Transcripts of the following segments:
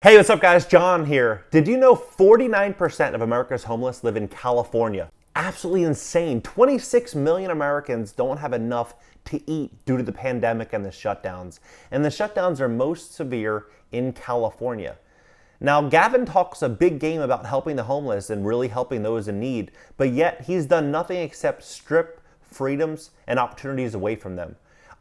Hey, what's up guys? John here. Did you know 49% of America's homeless live in California? Absolutely insane. 26 million Americans don't have enough to eat due to the pandemic and the shutdowns. And the shutdowns are most severe in California. Now, Gavin talks a big game about helping the homeless and really helping those in need, but yet he's done nothing except strip freedoms and opportunities away from them.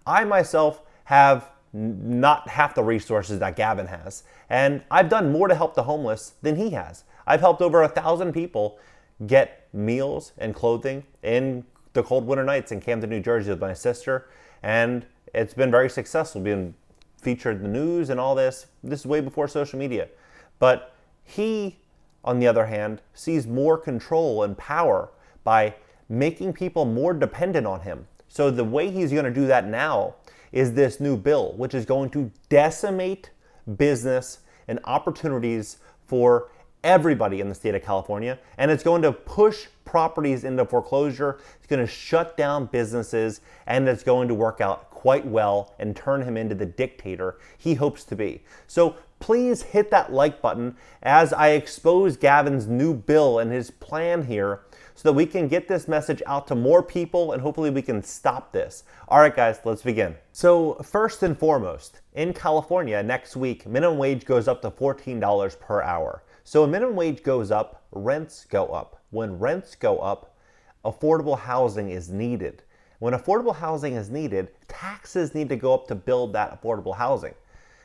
I myself have not half the resources that Gavin has. And I've done more to help the homeless than he has. I've helped over 1,000 people get meals and clothing in the cold winter nights in Camden, New Jersey with my sister. And it's been very successful, being featured in the news and all this. This is way before social media. But he, on the other hand, sees more control and power by making people more dependent on him. So the way he's going to do that now is this new bill, which is going to decimate business and opportunities for everybody in the state of California. And it's going to push properties into foreclosure. It's going to shut down businesses, and it's going to work out quite well and turn him into the dictator he hopes to be. So please hit that like button as I expose Gavin's new bill and his plan here, so that we can get this message out to more people and hopefully we can stop this. All right, guys, let's begin. So first and foremost, in California next week, minimum wage goes up to $14 per hour. So when minimum wage goes up, rents go up. When rents go up, affordable housing is needed. When affordable housing is needed, taxes need to go up to build that affordable housing.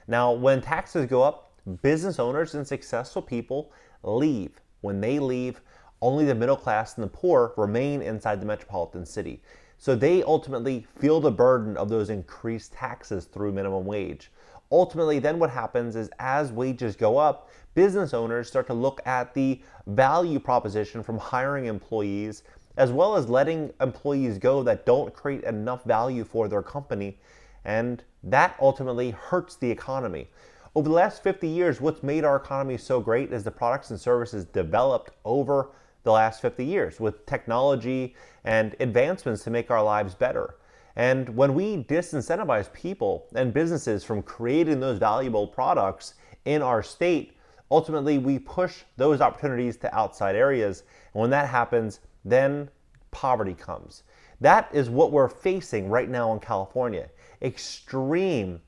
Now, when taxes go up, business owners and successful people leave. When they leave, only the middle class and the poor remain inside the metropolitan city. So they ultimately feel the burden of those increased taxes through minimum wage. Ultimately, then what happens is as wages go up, business owners start to look at the value proposition from hiring employees, as well as letting employees go that don't create enough value for their company. And that ultimately hurts the economy. Over the last 50 years, what's made our economy so great is the products and services developed over the last 50 years with technology and advancements to make our lives better. And when we disincentivize people and businesses from creating those valuable products in our state, ultimately we push those opportunities to outside areas. And when that happens, then poverty comes. That is what we're facing right now in California. Extreme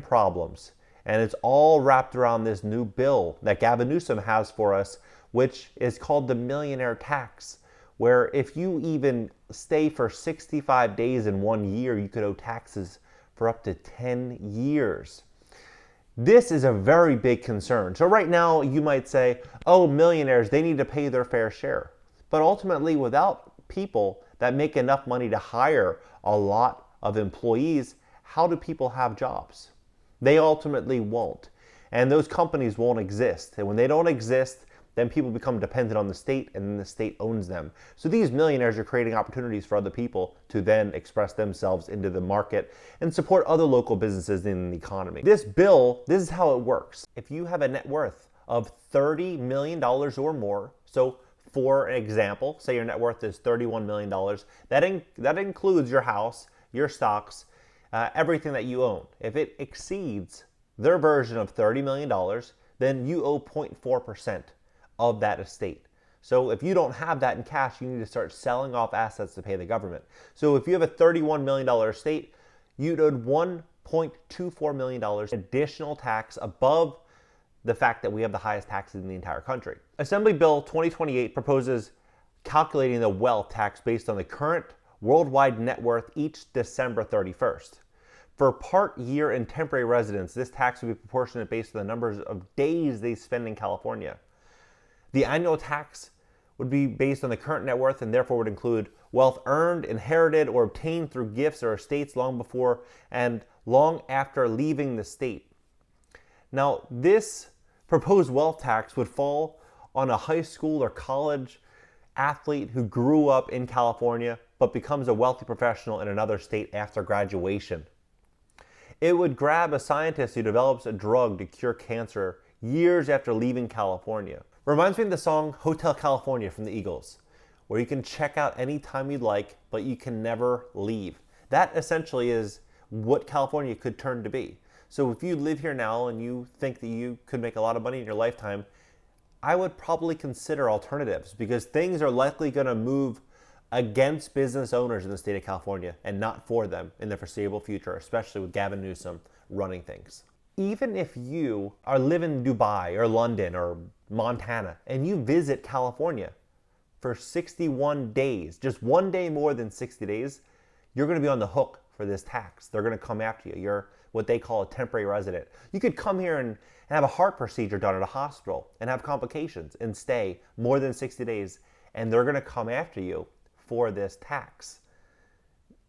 problems. And it's all wrapped around this new bill that Gavin Newsom has for us, which is called the millionaire tax, where if you even stay for 65 days in 1 year, you could owe taxes for up to 10 years. This is a very big concern. So right now you might say, oh, millionaires, they need to pay their fair share. But ultimately, without people that make enough money to hire a lot of employees, how do people have jobs? They ultimately won't. And those companies won't exist. And when they don't exist, then people become dependent on the state, and then the state owns them. So these millionaires are creating opportunities for other people to then express themselves into the market and support other local businesses in the economy. This bill, this is how it works. If you have a net worth of $30 million or more, so for example, say your net worth is $31 million, that includes your house, your stocks, everything that you own. If it exceeds their version of $30 million, then you owe 0.4% of that estate. So if you don't have that in cash, you need to start selling off assets to pay the government. So if you have a $31 million estate, you'd owe $1.24 million additional tax above the fact that we have the highest taxes in the entire country. Assembly Bill 2028 proposes calculating the wealth tax based on the current worldwide net worth each December 31st. For part, year, and temporary residents, this tax would be proportionate based on the numbers of days they spend in California. The annual tax would be based on the current net worth and therefore would include wealth earned, inherited, or obtained through gifts or estates long before and long after leaving the state. Now, this proposed wealth tax would fall on a high school or college athlete who grew up in California but becomes a wealthy professional in another state after graduation. It would grab a scientist who develops a drug to cure cancer years after leaving California. Reminds me of the song Hotel California from the Eagles, where you can check out anytime you'd like, but you can never leave. That essentially is what California could turn to be. So if you live here now and you think that you could make a lot of money in your lifetime, I would probably consider alternatives, because things are likely going to move against business owners in the state of California and not for them in the foreseeable future, especially with Gavin Newsom running things. Even if you are living in Dubai or London or Montana and you visit California for 61 days, just one day more than 60 days, you're going to be on the hook for this tax. They're going to come after you. You're what they call a temporary resident. You could come here and have a heart procedure done at a hospital and have complications and stay more than 60 days, and they're going to come after you for this tax.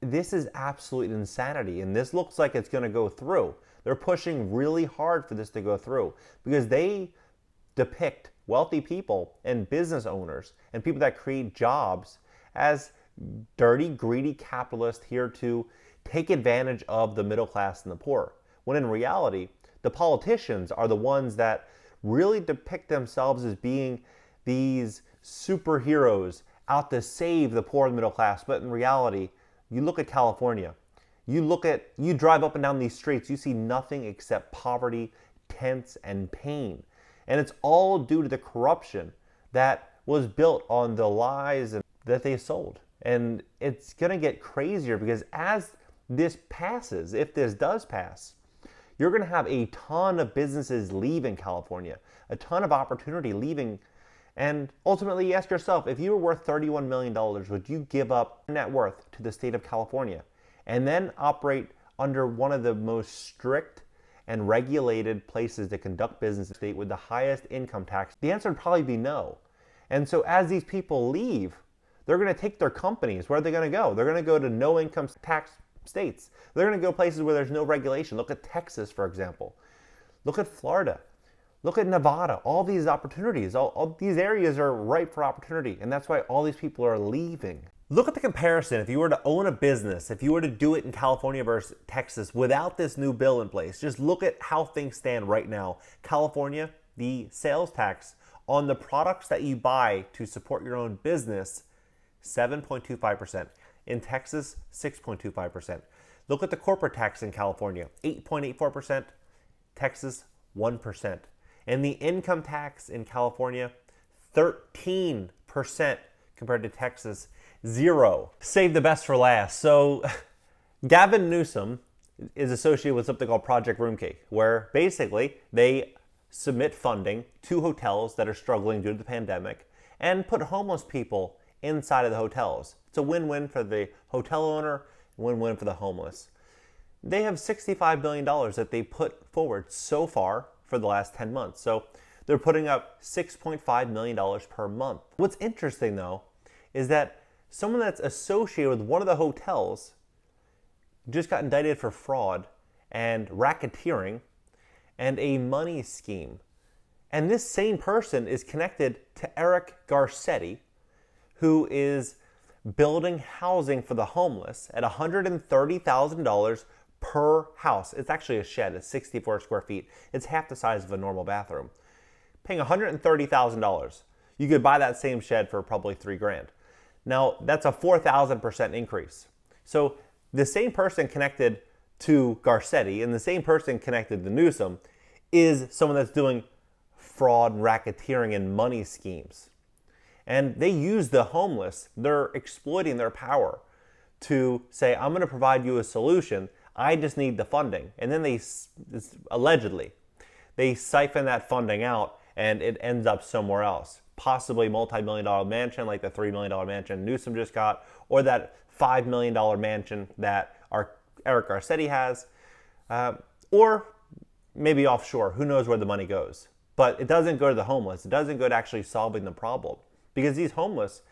This is absolute insanity, and this looks like it's going to go through. They're pushing really hard for this to go through because they depict wealthy people and business owners and people that create jobs as dirty, greedy capitalists here to take advantage of the middle class and the poor. When in reality, the politicians are the ones that really depict themselves as being these superheroes out to save the poor and middle class. But in reality, you look at California, you drive up and down these streets, you see nothing except poverty, tents, and pain. And it's all due to the corruption that was built on the lies that they sold. And it's going to get crazier because as this passes, if this does pass, you're going to have a ton of businesses leaving California, a ton of opportunity leaving. And ultimately, you ask yourself, if you were worth $31 million, would you give up net worth to the state of California and then operate under one of the most strict and regulated places to conduct business in the state with the highest income tax? The answer would probably be no. And so as these people leave, they're going to take their companies. Where are they going to go? They're going to go to no income tax states. They're going to go places where there's no regulation. Look at Texas, for example. Look at Florida. Look at Nevada. All these opportunities, all these areas are ripe for opportunity. And that's why all these people are leaving. Look at the comparison. If you were to own a business, if you were to do it in California versus Texas without this new bill in place, just look at how things stand right now. California, the sales tax on the products that you buy to support your own business, 7.25%. In Texas, 6.25%. Look at the corporate tax in California, 8.84%. Texas, 1%. And the income tax in California, 13% compared to Texas, 0. Save the best for last. So Gavin Newsom is associated with something called Project Roomcake, where basically they submit funding to hotels that are struggling due to the pandemic and put homeless people inside of the hotels. It's a win-win for the hotel owner, win-win for the homeless. They have $65 billion that they put forward so far for the last 10 months. So they're putting up $6.5 million per month. What's interesting though, is that someone that's associated with one of the hotels just got indicted for fraud and racketeering and a money scheme. And this same person is connected to Eric Garcetti, who is building housing for the homeless at $130,000 per house. It's actually a shed. It's 64 square feet. It's half the size of a normal bathroom. Paying $130,000. You could buy that same shed for probably $3,000. Now, that's a 4,000% increase. So the same person connected to Garcetti and the same person connected to Newsom is someone that's doing fraud, racketeering, and money schemes. And they use the homeless. They're exploiting their power to say, I'm going to provide you a solution. I just need the funding. And then allegedly, they siphon that funding out and it ends up somewhere else. Possibly multi-million-dollar mansion like the $3 million mansion Newsom just got, or that $5 million mansion that Eric Garcetti has, or maybe offshore. Who knows where the money goes? But it doesn't go to the homeless. It doesn't go to actually solving the problem, because these homeless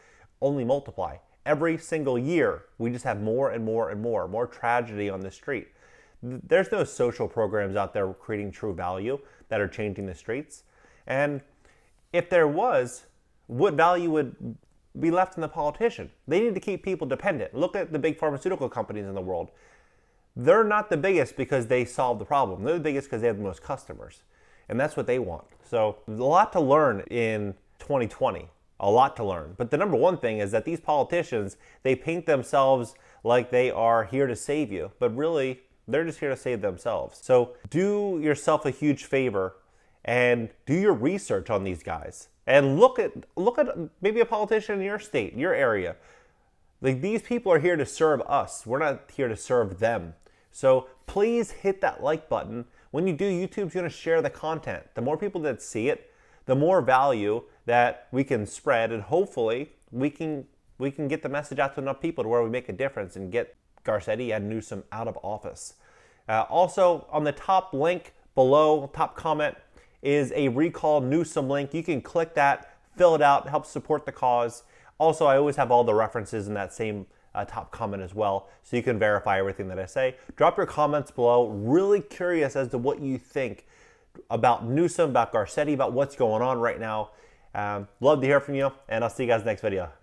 only multiply. Every single year, we just have more and more and more tragedy on the street. There's no social programs out there creating true value that are changing the streets. And if there was, what value would be left in the politician? They need to keep people dependent. Look at the big pharmaceutical companies in the world. They're not the biggest because they solve the problem. They're the biggest because they have the most customers. And that's what they want. So there's a lot to learn in 2020. A lot to learn. But the number one thing is that these politicians, they paint themselves like they are here to save you. But really, They're just here to save themselves. So do yourself a huge favor and do your research on these guys. And look at maybe a politician in your state, your area. Like, these people are here to serve us. We're not here to serve them. So please hit that like button. When you do, YouTube's going to share the content. The more people that see it, the more value that we can spread, and hopefully we can get the message out to enough people to where we make a difference and get Garcetti and Newsom out of office. Also, on the top link below, top comment, is a recall Newsom link. You can click that, fill it out, help support the cause. Also, I always have all the references in that same top comment as well, so you can verify everything that I say. Drop your comments below. Really curious as to what you think about Newsom, about Garcetti, about what's going on right now. Love to hear from you, and I'll see you guys next video.